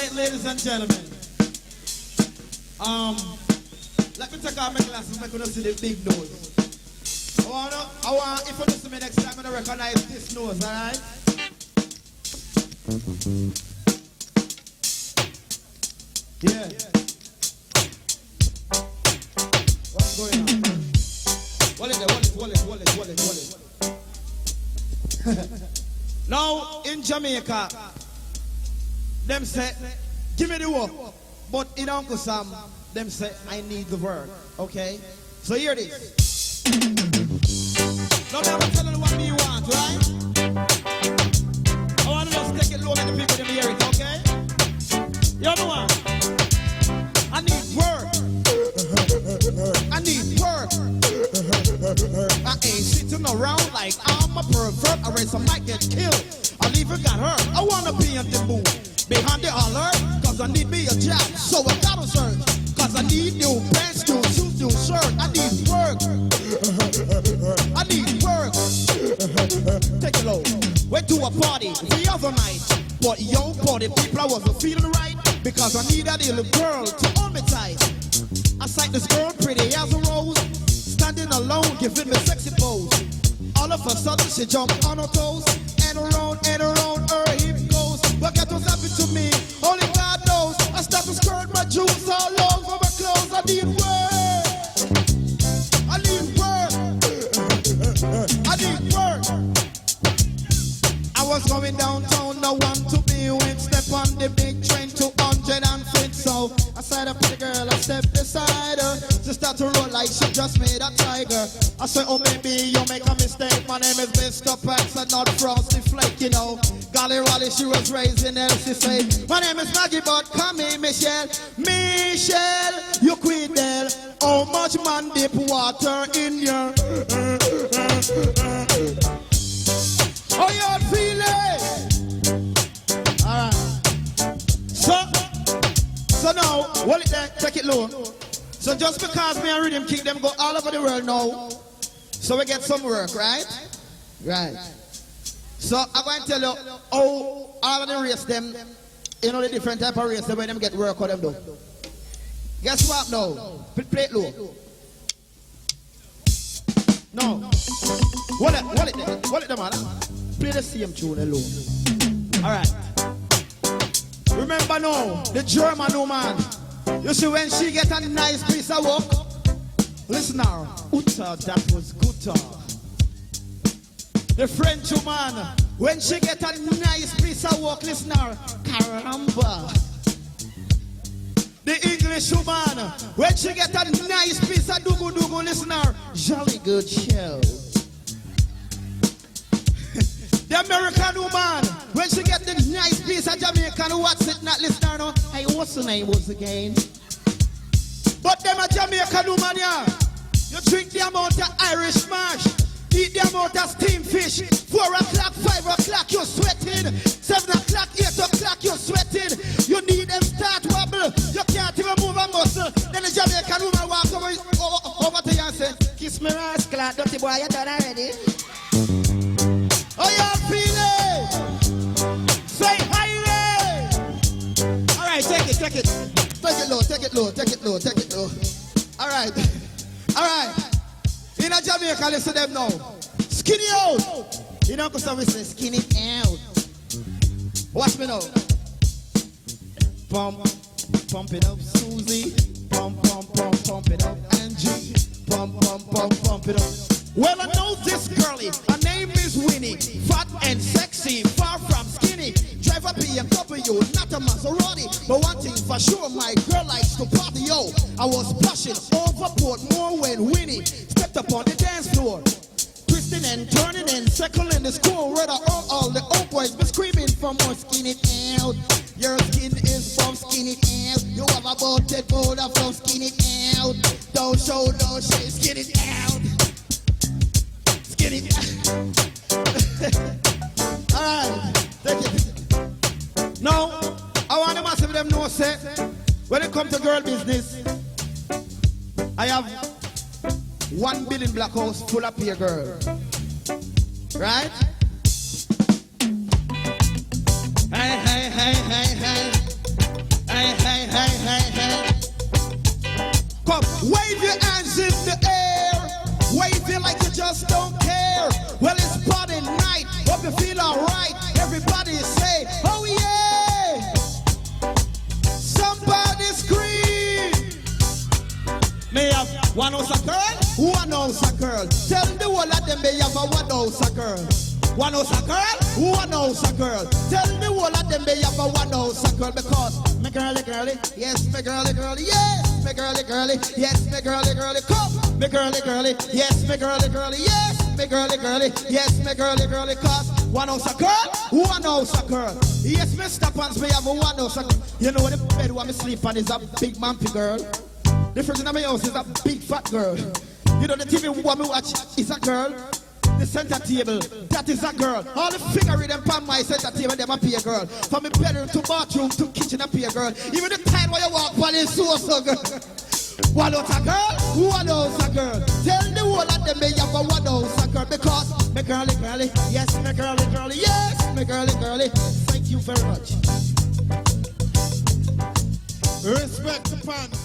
right, ladies and gentlemen. Let me take off my glasses, make you see the big nose. I want, if you listen to me next time, I'm gonna recognize this nose, alright? Yeah. What's going on? Wallet. Now, in Jamaica, them say, give me the work. But in Uncle Sam, them say, I need the work. Okay? So here it is. Now, I'm telling you what you want, right? I want to just take it low and the people in the area, okay? You know what? I need work. I need work. I ain't sitting around like I'm a pervert. I raise some might get killed. I'll even got hurt. I wanna be on the moon, behind the holler, cause I need me a job. So I gotta search, cause I need new pants, new shoes, new shirt. I need work. I need work. Take it low. Went to a party the other night, but young party people I wasn't feeling right, because I need a little girl to hold me tight. I sight this girl pretty as a rose, standing alone, giving me sexy pose. All of a sudden she jumped on her toes, and around her hip goes. But what was happening to me, only God knows. I start to squirt my juice all over my clothes. I need work. I need work. I need work. I was going downtown, no one to be with. Step on the big train, 200 and feet. So I sat up with the girl, I stepped beside her. She start to roll like she just made a tiger. I said, oh baby, you make a mistake. My name is Mr. Pax and not Frosty Flake, you know. Golly Rolly, she was raised in LCC. My name is Maggie, but call me Michelle. Michelle, you queen there. How much man dip water in your... How you feeling? Alright. So now, hold it there, take it low. So just because me and Rhythm King them go all over the world now, so we get some work, right? Right. So I'm going to tell you how all of the race them, you know the different type of race, the way them get work or them do. Guess what now? Play it low. No. Hold it there, man. Play the same tune alone. Alright. Remember now, the German woman. You see when she get a nice piece of work, listen now. Uta, that was good. The French woman, when she get a nice piece of work, listen now. Caramba. The English woman, when she get a nice piece of dugu, listen now. Jolly good show. The American woman, when she get the nice piece of Jamaican, what's it not listener no? Hey, what's the name was again? But them a Jamaican woman, yeah. You drink the amount of Irish mash, eat the amount of steamed fish. 4 o'clock, 5 o'clock, you're sweating. 7 o'clock, 8 o'clock, you're sweating. You need them start wobble. You can't even move a muscle. Then the Jamaican woman walk over to you and say, kiss me rascal, dirty boy, you done already? How y'all feeling? Say hi. Alright, take it. Take it low. Alright. In a Jamaica, listen to them now. Skinny out. You know, because we say skinny out. Watch me now. Pump it up, Susie. Pump it up, Angie. Pump it up. Well, I know this girlie, her name is Winnie. Fat and sexy, far from skinny. Drive a BMW, not a Maserati. But one thing for sure, my girl likes to party, yo. I was splashing overboard more when Winnie stepped up on the dance floor. Twisting and turning and circling the school. Where all the old boys be screaming for more skinny out. Your skin is from skinny out. You have a butted powder from skinny out. Don't show no shit, skinny out. Alright, take it. Now, I want the massive of them know, say, when it comes to girl business, I have 1 billion black house full of peer girl. Right? Hey. One house a girl, one house a girl. Tell the whole of them they have a one house a girl. One house a girl, one house a girl. Tell the whole of them they have a one house a girl because me girly girly, yes, me girly girly, yes, me girly girly, yes, me girly girly, come, me girly girly, yes, me girly girly, yes, me girly girly, yes, me girly girly, cause one house a girl, one house a girl. Yes, Mr. Pants, me have a one house a girl. You know the bed where me sleep on is a big mampy girl. The fridge in my house is a big fat girl. You know the TV where me watch is a girl. The center table, that is a girl. All the figure in them on my center table, them a pay a girl. From the bedroom to bathroom to kitchen, a pay a girl. Even the time where you walk on is so girl. One house a girl, one house a girl. Tell the whole of them they have a one house a girl because me girly girly, yes, me girly girly, yes, me girly girly. Thank you very much. Respect the fans.